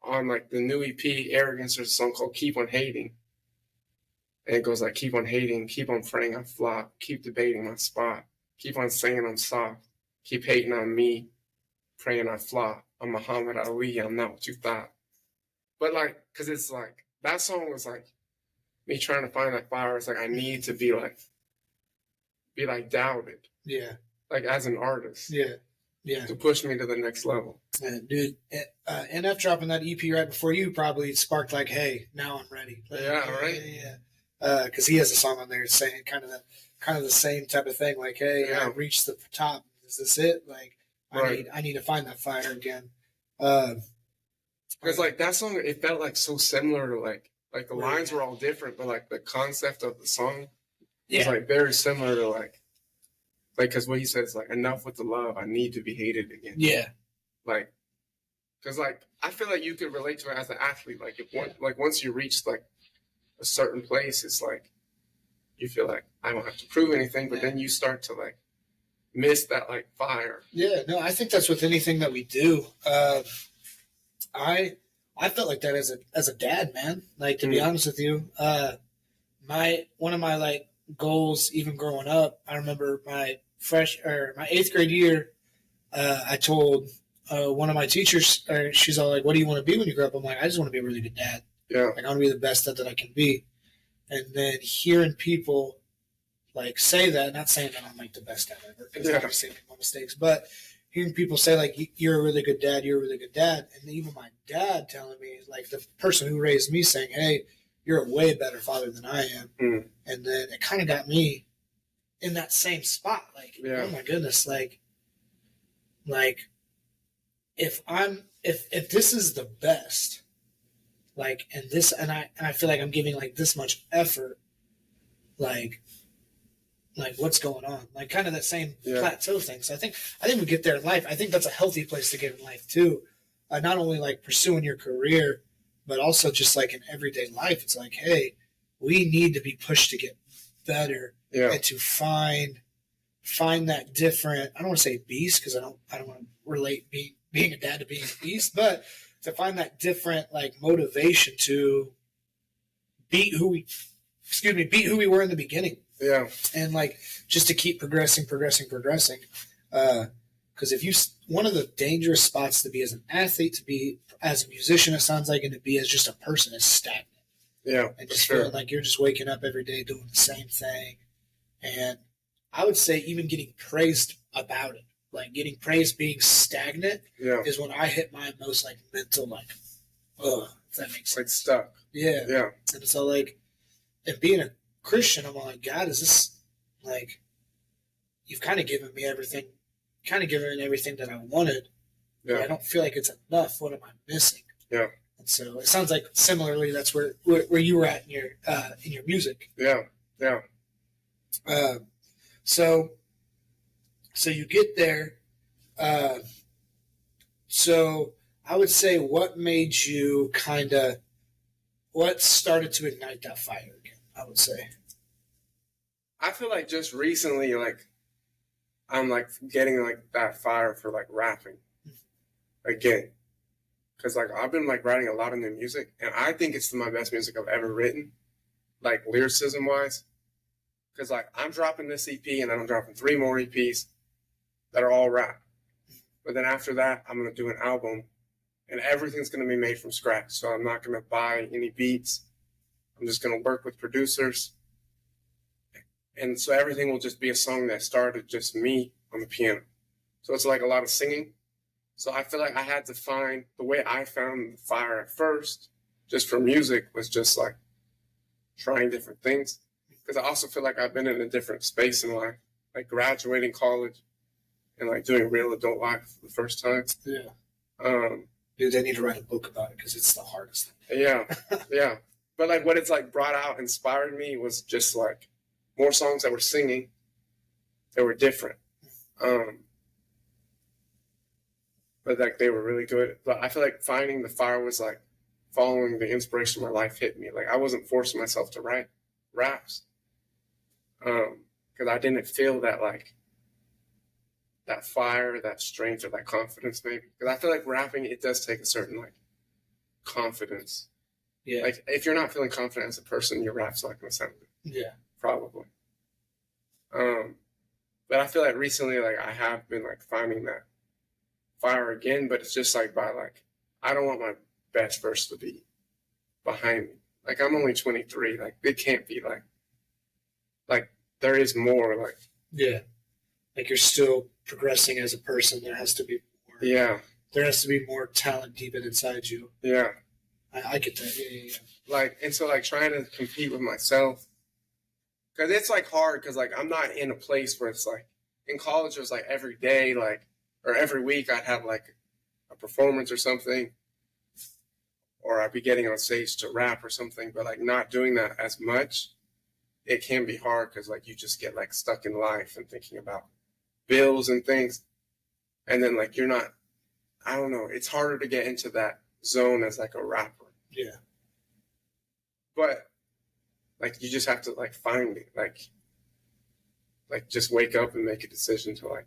on like the new EP Arrogance, there's a song called Keep on Hating. And it goes like, keep on hating, keep on praying I flop, keep debating my spot, keep on saying I'm soft, keep hating on me, praying I flop. I'm Muhammad Ali, I'm not what you thought. But like, because it's like, that song was like me trying to find that fire. It's like, I need to be like doubted. Yeah. Like as an artist. Yeah. Yeah. To push me to the next level. Dude, NF dropping that EP right before you probably sparked like, hey, now I'm ready. Like, yeah, right. Yeah. Because he has a song on there saying kind of the same type of thing. Like, hey, I reached the top. Is this it? Like, I need to find that fire again. Because like that song, it felt like so similar to like the lines were all different, but like the concept of the song was like very similar to like because what he said is like, enough with the love, I need to be hated again. Yeah. Like, because like I feel like you could relate to it as an athlete. Like once you reach like a certain place, it's like you feel like I don't have to prove anything, but then you start to like miss that like fire. Yeah, no, I think that's with anything that we do. I felt like that as a dad, man. Like, to be honest with you, one of my like goals, even growing up, I remember my 8th grade year, I told one of my teachers, she's all like, "What do you want to be when you grow up?" I'm like, "I just want to be a really good dad. Yeah, like I want to be the best dad that I can be." And then hearing people like say that, not saying that I'm like the best dad ever, because I obviously make my mistakes, but hearing people say like, "You're a really good dad, you're a really good dad," and even my dad telling me, like the person who raised me saying, "Hey, you're a way better father than I am," and then it kind of got me in that same spot. Like, oh my goodness, like if this is the best, like, and I feel like I'm giving like this much effort, like what's going on? Like kind of that same plateau thing. So I think we get there in life. I think that's a healthy place to get in life too. Not only like pursuing your career, but also just like in everyday life. It's like, hey, we need to be pushed to get better and to find that different. I don't want to say beast, because I don't want to relate being a dad to being a beast, but to find that different like motivation to beat who we were in the beginning. Yeah. And like just to keep progressing. Because one of the dangerous spots to be as an athlete, to be as a musician, it sounds like, and to be as just a person, is stagnant. Yeah. And just feeling like you're just waking up every day doing the same thing. And I would say even getting praised about it, like getting praised being stagnant, is when I hit my most like mental, like, if that makes sense. Like stuck. Yeah. Yeah. And so like, and being a Christian, I'm like, God, is this like, you've kind of given me everything, that I wanted, but I don't feel like it's enough. What am I missing? Yeah. And so it sounds like similarly, that's where you were at in your music. Yeah. Yeah. So you get there. So I would say, what made you kind of, what started to ignite that fire again, I would say? I feel like just recently, like I'm like getting like that fire for like rapping again, because like I've been like writing a lot of new music, and I think it's my best music I've ever written, like lyricism wise. Because like I'm dropping this EP, and then I'm dropping 3 more EPs that are all rap. But then after that, I'm gonna do an album, and everything's gonna be made from scratch. So I'm not gonna buy any beats. I'm just gonna work with producers. And so everything will just be a song that started just me on the piano. So it's like a lot of singing. So I feel like I had to find the way I found the fire at first, just for music, was just like trying different things. Because I also feel like I've been in a different space in life, like graduating college and like doing real adult life for the first time. Yeah. Um, Dude, they need to write a book about it because it's the hardest thing. yeah, yeah. But like what it's like brought out, inspired me was just like more songs that were singing, that were different. But like they were really good. But I feel like finding the fire was like following the inspiration my life hit me. Like I wasn't forcing myself to write raps. Because I didn't feel that like that fire, that strength, or that confidence maybe. Because I feel like rapping, it does take a certain like confidence. Yeah. Like if you're not feeling confident as a person, your rap's not gonna sound good. Yeah. Probably. But I feel like recently, like I have been like finding that fire again, but it's just like by like I don't want my best verse to be behind me. Like I'm only 23. Like it can't be like there is more. Like Yeah. Like you're still progressing as a person. There has to be more. yeah, There has to be more talent deep inside you. yeah. I get that. Yeah. Like and so like trying to compete with myself, because it's like hard because like I'm not in a place where it's like in college it was like every day like or every week I'd have like a performance or something, or I'd be getting on stage to rap or something. But like not doing that as much, it can be hard because like you just get like stuck in life and thinking about bills and things, and then like you're not. I don't know. It's harder to get into that zone as like a rapper. Yeah. But like you just have to like find it, like just wake up and make a decision to like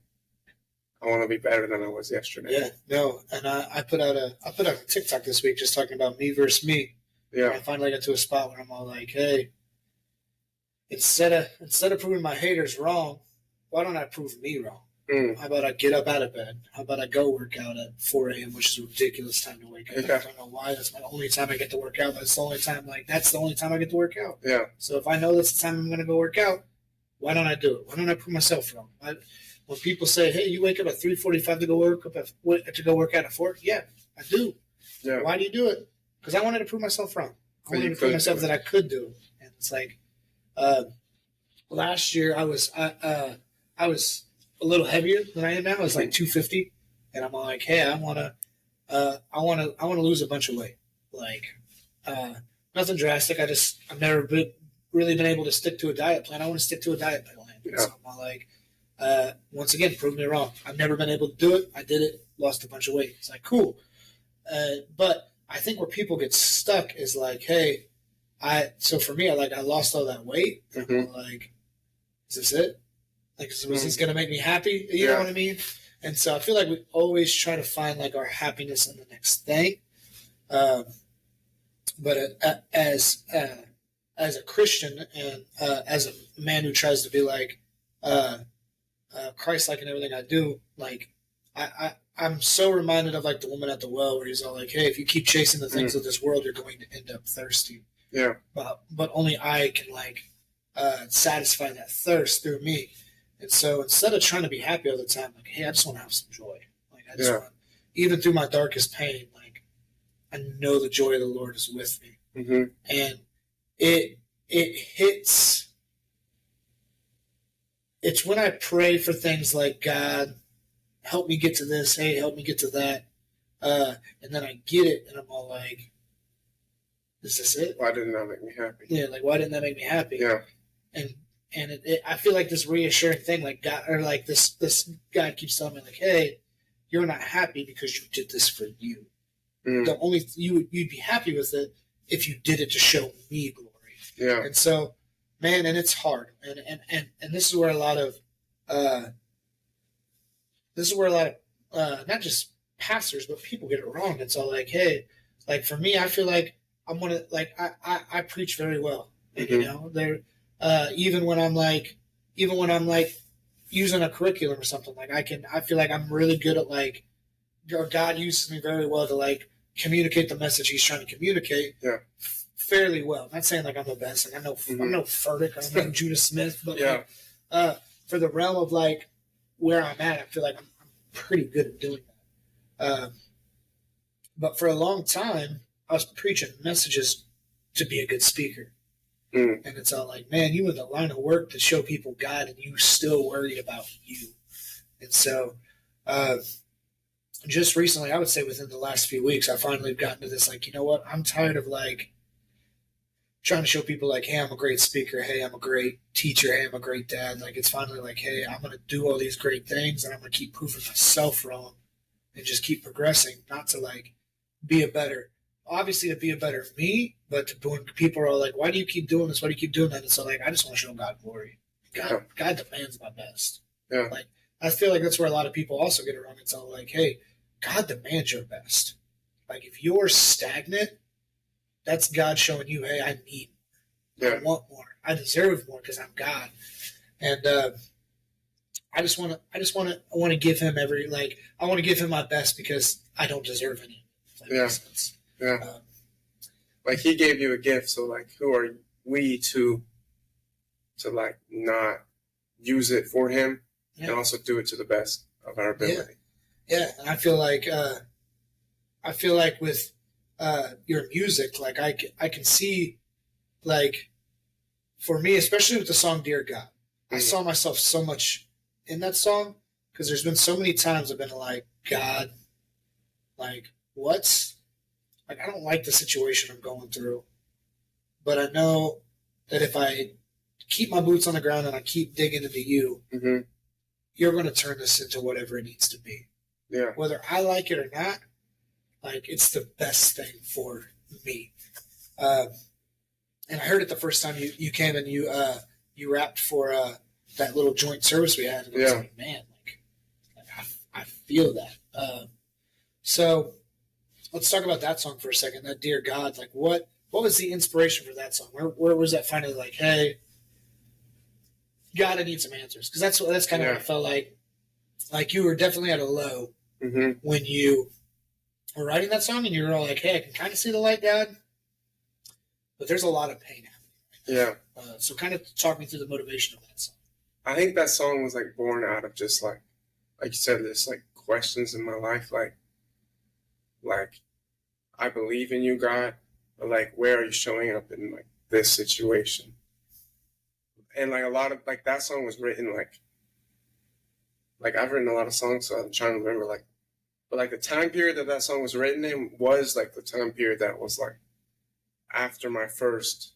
I want to be better than I was yesterday. Yeah. No. And I put out a TikTok this week just talking about me versus me. Yeah. And I finally got to a spot where I'm all like, hey, instead of proving my haters wrong, why don't I prove me wrong? How about I get up out of bed? How about I go work out at 4 a.m., which is a ridiculous time to wake up. Yeah. I don't know why. That's my only time I get to work out. But it's the only time, that's the only time I get to work out. Yeah. So if I know that's the time I'm going to go work out, why don't I do it? Why don't I prove myself wrong? When people say, hey, you wake up at 3:45 to go work out at 4, yeah, I do. Yeah. Why do you do it? Because I wanted to prove myself wrong. I wanted to prove myself that I could do it. And it's like last year I was a little heavier than I am now. I was like 250, and I'm like, hey, I want to lose a bunch of weight. Like nothing drastic. I've never really been able to stick to a diet plan. I want to stick to a diet plan. Yeah. So I'm like, once again, prove me wrong. I've never been able to do it. I did it, lost a bunch of weight. It's like cool, but I think where people get stuck is like, hey, so for me, I lost all that weight. And I'm like, is this it? Like, was this going to make me happy? You know what I mean? And so I feel like we always try to find like our happiness in the next thing. But as a Christian and as a man who tries to be like Christ-like in everything I do, like I'm so reminded of like the woman at the well where he's all like, hey, if you keep chasing the things of this world, you're going to end up thirsty. Yeah. But only I can like satisfy that thirst through me. And so instead of trying to be happy all the time, like, hey, I just want to have some joy. Like I just want, even through my darkest pain, like I know the joy of the Lord is with me. Mm-hmm. And it hits. It's when I pray for things like, God, help me get to this. Hey, help me get to that. And then I get it, and I'm all like, is this it? Why didn't that make me happy? Yeah, like why didn't that make me happy? Yeah. And I feel like this reassuring thing, like God, or like this God keeps telling me, like, hey, you're not happy because you did this for you. The only you'd be happy with it if you did it to show me glory. Yeah. And so, man, and it's hard. And this is where a lot of not just pastors but people get it wrong. It's all like, hey, like for me, I feel like I'm one of like I preach very well. Mm-hmm. You know, there even when I'm like using a curriculum or something, like I feel like I'm really good at like, or God uses me very well to like communicate the message He's trying to communicate. Yeah. Fairly well. Not saying like I'm the best. Like I'm no Furtick or I'm no Judah Smith, but yeah. Like, for the realm of like where I'm at, I feel like I'm pretty good at doing that. But for a long time, I was preaching messages to be a good speaker. And it's all like, man, you in the line of work to show people God, and you still worried about you. And so, just recently, I would say within the last few weeks, I finally have gotten to this, like, you know what? I'm tired of like trying to show people like, hey, I'm a great speaker. Hey, I'm a great teacher. Hey, I'm a great dad. Like, it's finally like, hey, I'm going to do all these great things, and I'm going to keep proving myself wrong and just keep progressing, not to like be a better, obviously to be a better me, but to when people are all like, why do you keep doing this? Why do you keep doing that? And so like, I just want to show God glory. God demands my best. Yeah. Like, I feel like that's where a lot of people also get it wrong. It's all like, hey, God demands your best. Like, if you're stagnant, that's God showing you, hey, I need more. I want more. I deserve more because I'm God. And I want to give Him I want to give Him my best because I don't deserve any. Yeah. Like He gave you a gift, so like, who are we to like not use it for Him and also do it to the best of our ability? Yeah, and I feel like with your music, like I can see, like, for me, especially with the song "Dear God," I saw myself so much in that song because there's been so many times I've been like, God, like, what's like, I don't like the situation I'm going through, but I know that if I keep my boots on the ground and I keep digging into you, you're going to turn this into whatever it needs to be. Yeah. Whether I like it or not, like, it's the best thing for me. And I heard it the first time you came and you rapped for that little joint service we had. And I was like, man, like I feel that. So let's talk about that song for a second. That "Dear God," like what was the inspiration for that song? Where was that finally like, hey, God, I need some answers? Because that's kind of what I felt like. Like, you were definitely at a low when you were writing that song, and you were all like, hey, I can kind of see the light, God, but there's a lot of pain happening. Yeah. So kind of talk me through the motivation of that song. I think that song was like born out of just like you said, this like questions in my life, like I believe in you, God, but like, where are you showing up in like this situation? And like a lot of like that song was written like I've written a lot of songs, so I'm trying to remember but like the time period that song was written in was like the time period that was like after my first,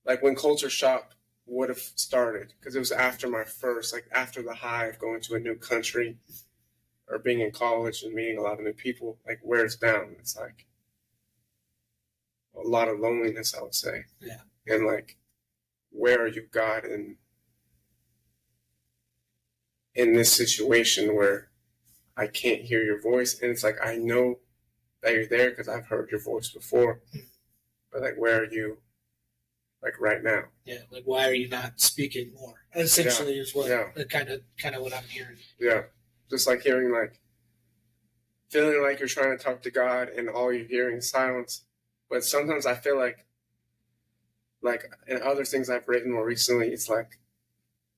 like when Culture Shock would have started, because it was after my first, like after the high of going to a new country or being in college and meeting a lot of new people, like wears down. It's like a lot of loneliness, I would say. Yeah. And like, where are you, God, in this situation where I can't hear your voice? And it's like, I know that you're there because I've heard your voice before, but like, where are you, like right now? Yeah, like, why are you not speaking more? Essentially, is what kind of what I'm hearing. Yeah, just like hearing, like, feeling like you're trying to talk to God and all you're hearing is silence. But sometimes I feel like in other things I've written more recently, it's like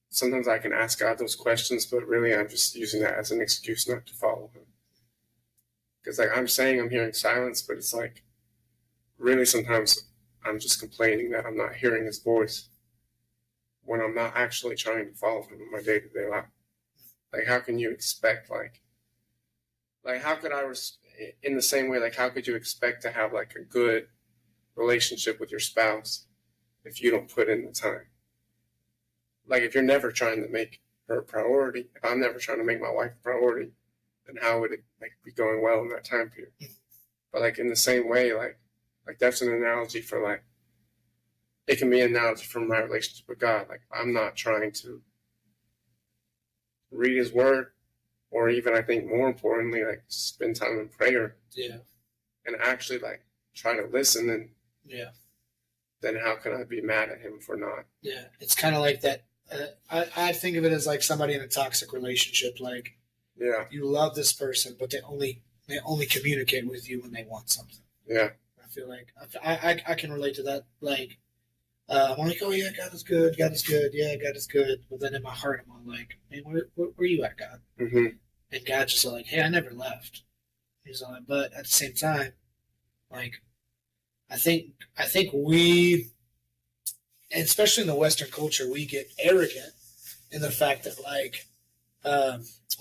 sometimes I can ask God those questions, but really I'm just using that as an excuse not to follow Him. Because like I'm saying I'm hearing silence, but it's like really sometimes I'm just complaining that I'm not hearing His voice when I'm not actually trying to follow Him in my day-to-day life. Like, how can you expect, like how could I, in the same way, like, how could you expect to have, like, a good relationship with your spouse if you don't put in the time? Like, if you're never trying to make her a priority, if I'm never trying to make my wife a priority, then how would it, like, be going well in that time period? But, like, in the same way, like, Like that's an analogy for like, it can be an analogy for my relationship with God. Like I'm not trying to read his word, or even I think more importantly, like spend time in prayer. Yeah. And actually like try to listen, and yeah, then how can I be mad at him for not? Yeah. It's kind of like that. I think of it as like somebody in a toxic relationship. Like, Yeah. you love this person, but they only communicate with you when they want something. Yeah. I feel like I can relate to that. Like, I'm like, oh yeah, God is good. God is good. Yeah, God is good. But then in my heart, I'm all like, man, where you at, God? Mm-hmm. And God's just like, hey, I never left. He's like, but at the same time, like, I think we, and especially in the Western culture, we get arrogant in the fact that like,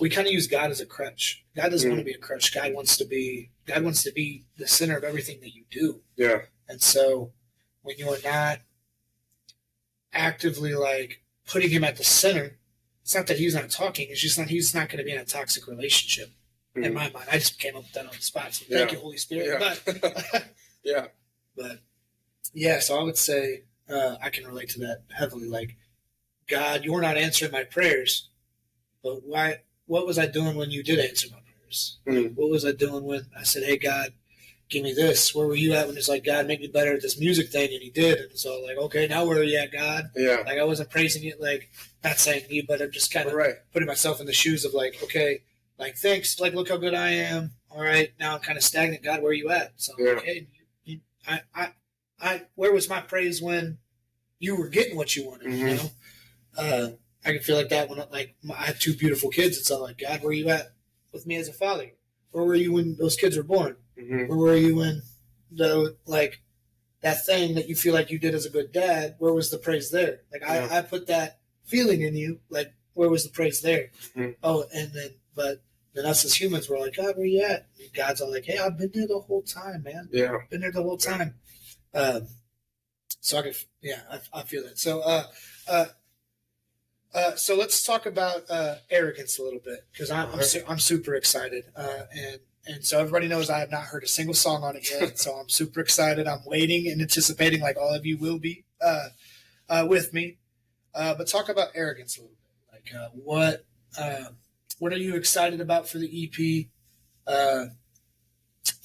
we kind of use God as a crutch. God doesn't want to be a crutch. God wants to be the center of everything that you do. Yeah. And so when you are not actively like putting him at the center, it's not that he's not talking. It's just he's not going to be in a toxic relationship. Mm-hmm. In my mind, I just came up with that on the spot. So thank you, Holy Spirit. Yeah. But, yeah. But yeah, so I would say I can relate to that heavily. Like, God, you're not answering my prayers, but why? What was I doing when you did answer my prayers? Mm-hmm. What was I doing when I said, hey, God, give me this? Where were you at when it's like, God, make me better at this music thing? And he did. And so like, okay, now where are you at, God? Yeah. Like, I wasn't praising you, like, not saying you, but I'm just kind of putting myself in the shoes of like, okay, like, thanks. Like, look how good I am. All right. Now I'm kind of stagnant. God, where are you at? So, okay, where was my praise when you were getting what you wanted? Mm-hmm. You know? I can feel like that when like I have two beautiful kids. It's all like, God, where are you at with me as a father? Where were you when those kids were born? Mm-hmm. Where were you when like that thing that you feel like you did as a good dad? Where was the praise there? Like I put that feeling in you. Like, where was the praise there? Mm-hmm. Oh, and then us as humans were like, God, where you at? And God's all like, hey, I've been there the whole time, man. Yeah, been there the whole time. So I feel that. So let's talk about arrogance a little bit, because I'm super excited, and so everybody knows I have not heard a single song on it yet. So I'm super excited. I'm waiting and anticipating, like all of you will be with me. But talk about arrogance a little bit. Like what are you excited about for the EP?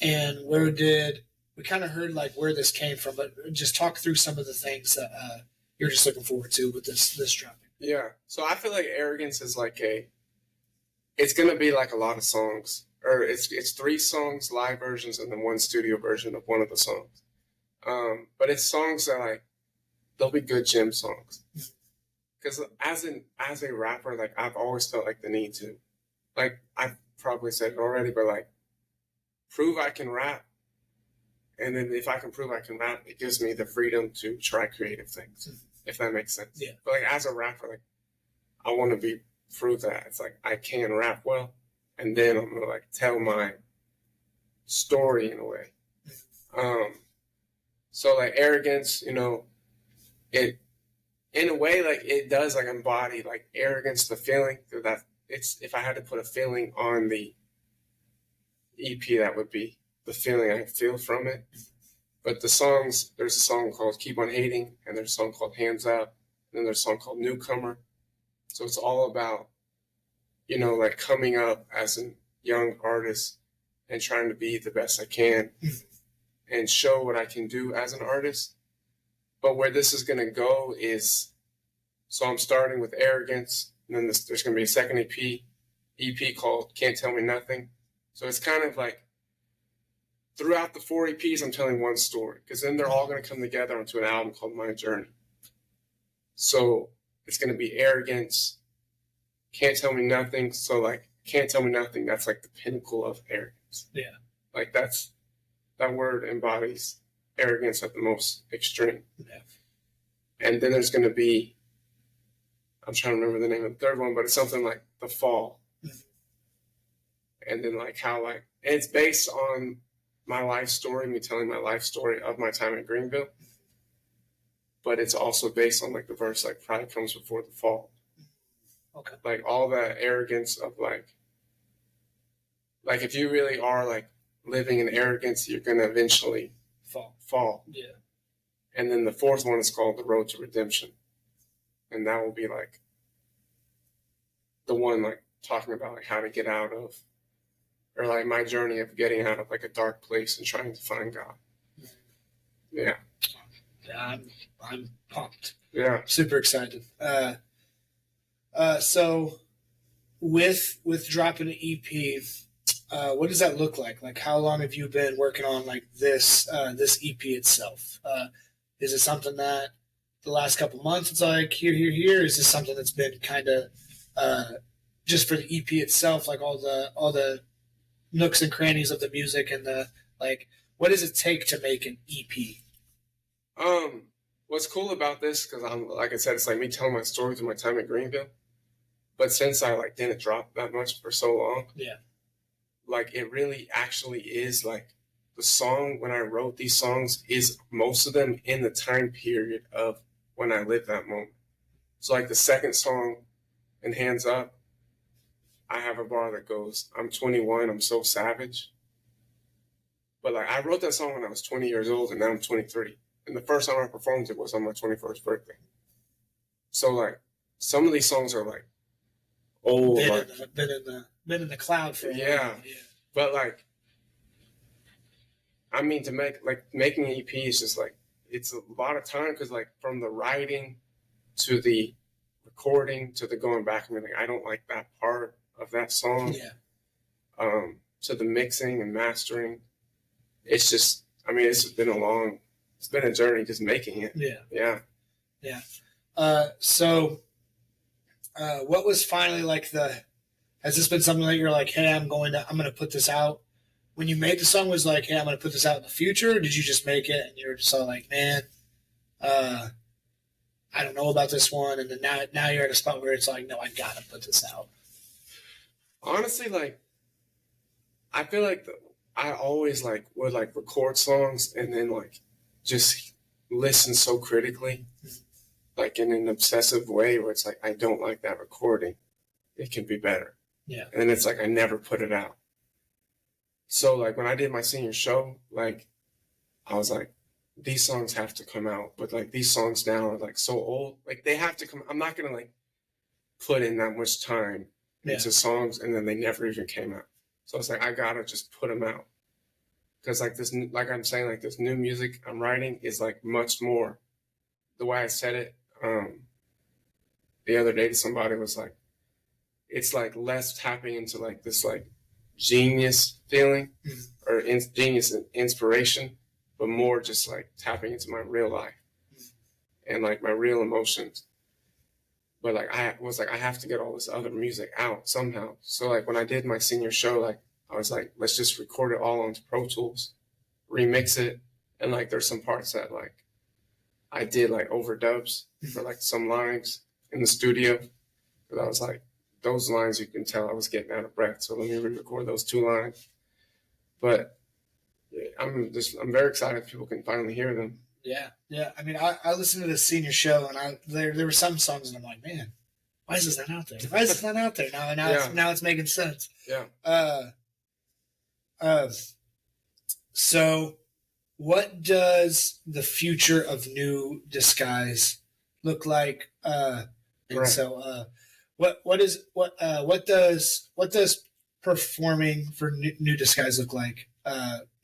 And where did we kind of heard like where this came from? But just talk through some of the things that you're just looking forward to with this dropping. Yeah. So I feel like arrogance is like it's going to be like a lot of songs, or it's 3 songs, live versions, and then 1 studio version of one of the songs. But it's songs that like, they'll be good gym songs. Because as a rapper, like I've always felt like the need to, like I've probably said it already, but like prove I can rap. And then if I can prove I can rap, it gives me the freedom to try creative things, if that makes sense. Yeah. But like as a rapper, like I want to prove that it's like I can rap well, and then I'm gonna like tell my story in a way. So like arrogance, you know, it in a way like it does like embody like arrogance, the feeling that it's, if I had to put a feeling on the EP, that would be the feeling I feel from it. But the songs, there's a song called Keep On Hating, and there's a song called Hands Up, and then there's a song called Newcomer. So it's all about, you know, like coming up as a young artist and trying to be the best I can and show what I can do as an artist. But where this is going to go is, so I'm starting with Arrogance, and then there's going to be a second EP called Can't Tell Me Nothing. So it's kind of like, throughout the 4 EPs, I'm telling one story, because then they're all going to come together into an album called My Journey. So it's going to be Arrogance, Can't Tell Me Nothing. So like, Can't Tell Me Nothing, that's like the pinnacle of arrogance. Yeah. Like that word embodies arrogance at the most extreme. Yeah. And then there's going to be, I'm trying to remember the name of the third one, but it's something like The Fall. And then like how like, and it's based on my life story, me telling my life story of my time in Greenville. But it's also based on like the verse, like pride comes before the fall. Okay. Like all that arrogance of like if you really are like living in arrogance, you're going to eventually Fall. Yeah. And then the fourth one is called The Road to Redemption. And that will be like the one like talking about like how to get out of, or like my journey of getting out of like a dark place and trying to find God. Yeah. Yeah, I'm pumped. Yeah. Super excited. So with dropping an EP, what does that look like? Like, how long have you been working on like this EP itself? Is it something that the last couple months it's like here? Is this something that's been kind of just for the EP itself, like all the nooks and crannies of the music and the like? What does it take to make an EP? What's cool about this, because I'm like I said, it's like me telling my story through my time at Greenville. But since I like didn't drop that much for so long, yeah, like it really actually is like the song when I wrote these songs is most of them in the time period of when I lived that moment. So like the second song in Hands Up, I have a bar that goes, "I'm 21, I'm so savage." But like I wrote that song when I was 20 years old and now I'm 23. And the first time I performed it was on my 21st birthday. So like some of these songs are like old, been in the cloud for a while. Yeah. But like, I mean, to making an EP is just like it's a lot of time because like from the writing to the recording to the going back and like I don't like that part of that song. Yeah. To the mixing and mastering, it's just it's been a journey just making it. Yeah. So what was finally like has this been something that you're like, hey, I'm going to put this out? When you made the song, was like, hey, I'm going to put this out in the future? Or did you just make it and you were just all like, man, I don't know about this one, and then now you're at a spot where it's like, no, I gotta put this out? Honestly, like I feel like I always like would like record songs and then like just listen so critically, like in an obsessive way where it's like I don't like that recording. It can be better. Yeah. And it's like I never put it out. So like when I did my senior show, like I was like, these songs have to come out, but like these songs now are like so old, like they have to come. I'm not gonna like put in that much time into songs and then they never even came out. So it's like I gotta just put them out because like this, like I'm saying, like this new music I'm writing is like much more. The way I said it the other day to somebody was like, it's like less tapping into like this like genius feeling or genius and inspiration, but more just like tapping into my real life and like my real emotions. But like I was like, I have to get all this other music out somehow. So like when I did my senior show, like I was like, let's just record it all onto Pro Tools, remix it, and like there's some parts that like I did like overdubs for like some lines in the studio. But I was like, those lines you can tell I was getting out of breath. So let me re-record those 2 lines. But I'm very excited people can finally hear them. Yeah. I mean, I listened to the senior show, and there were some songs, and I'm like, man, why is this not out there? Why is this not out there now? Now it's making sense. Yeah. So, what does the future of NewDisguise look like? And right. So, what does performing for NewDisguise look like?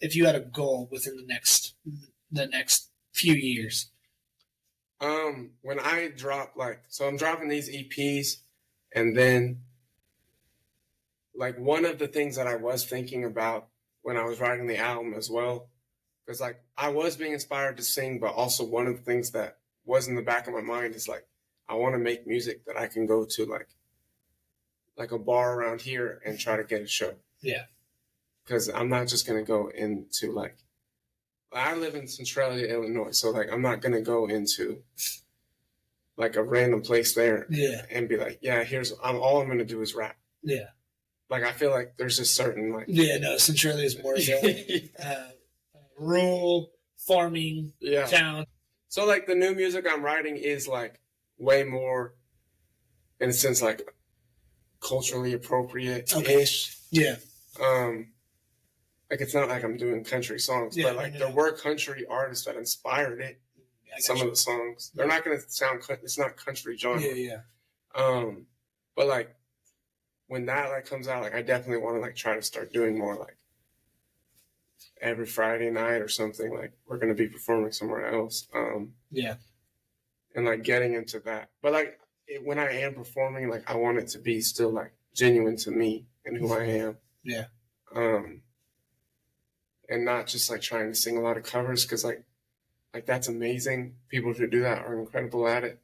If you had a goal within the next few years. When I drop so I'm dropping these EPs, and then like one of the things that I was thinking about when I was writing the album as well, because like I was being inspired to sing, but also one of the things that was in the back of my mind is like I want to make music that I can go to like a bar around here and try to get a show. Yeah. Because I'm not just gonna go into like I live in Centralia, Illinois, so like I'm not gonna go into like a random place there and be like, yeah, all I'm gonna do is rap. Yeah. Like I feel like there's just certain like Centralia is more rural farming town. So like the new music I'm writing is like way more in a sense like culturally appropriate-ish. Yeah. like it's not like I'm doing country songs, but like there were country artists that inspired it. Some of the songs, they're not going to sound. It's not country genre. Yeah. But like when that like comes out, like I definitely want to like try to start doing more like every Friday night or something. Like we're going to be performing somewhere else. Yeah. And like getting into that, but like when I am performing, like I want it to be still like genuine to me and who I am. Yeah. And not just like trying to sing a lot of covers, because like that's amazing. People who do that are incredible at it,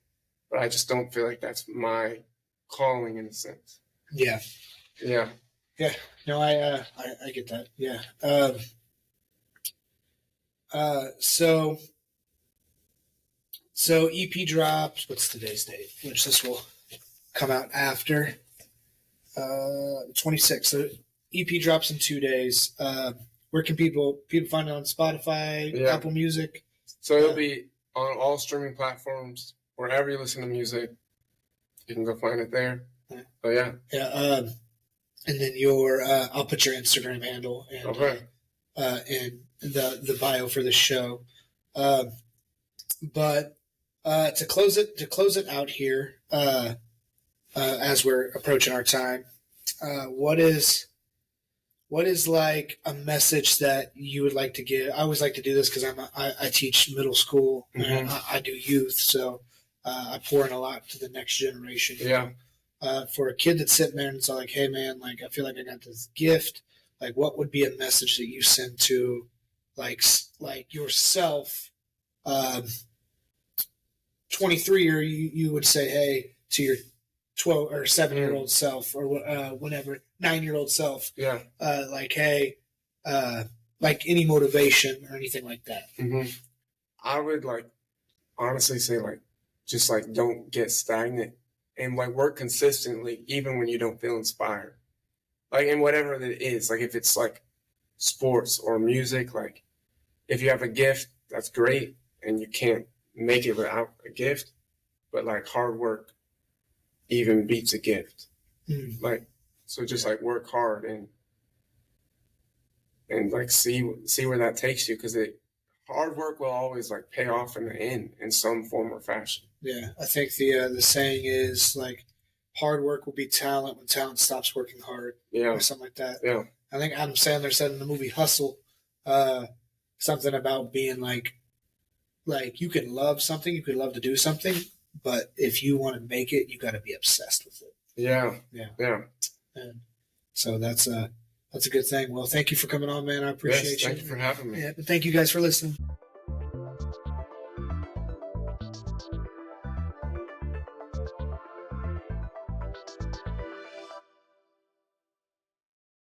but I just don't feel like that's my calling in a sense. Yeah. Yeah. No, I get that. Yeah. So EP drops. What's today's date? Which this will come out after 26. So EP drops in 2 days. Where can people find it on Spotify, Apple Music? So it'll be on all streaming platforms, wherever you listen to music. You can go find it there. Oh yeah. Yeah. And then I'll put your Instagram handle and and the bio for the show. But to close it out here, as we're approaching our time, what is like a message that you would like to give? I always like to do this because I teach middle school and I do youth, so I pour in a lot to the next generation. Yeah. For a kid that's sitting there and it's like, hey man, like I feel like I got this gift. Like, what would be a message that you send to, like yourself, 23, or you would say, hey, to your 12 or 7-year-old self, or whenever 9-year-old self, like, hey, like any motivation or anything like that. I would like honestly say like just like don't get stagnant and like work consistently even when you don't feel inspired, like in whatever it is. Like if it's like sports or music, like if you have a gift, that's great, and you can't make it without a gift, but like hard work even beats a gift. Like, so just like work hard and like see where that takes you, because hard work will always like pay off in the end in some form or fashion. Yeah, I think the saying is like, hard work will be talent when talent stops working hard. Yeah, or something like that. Yeah, I think Adam Sandler said in the movie Hustle, something about being like you can love something, you could love to do something, but if you want to make it, you got to be obsessed with it. Yeah. And so that's a good thing. Well, thank you for coming on, man. I appreciate you. Thank you for having me. Yeah, thank you guys for listening.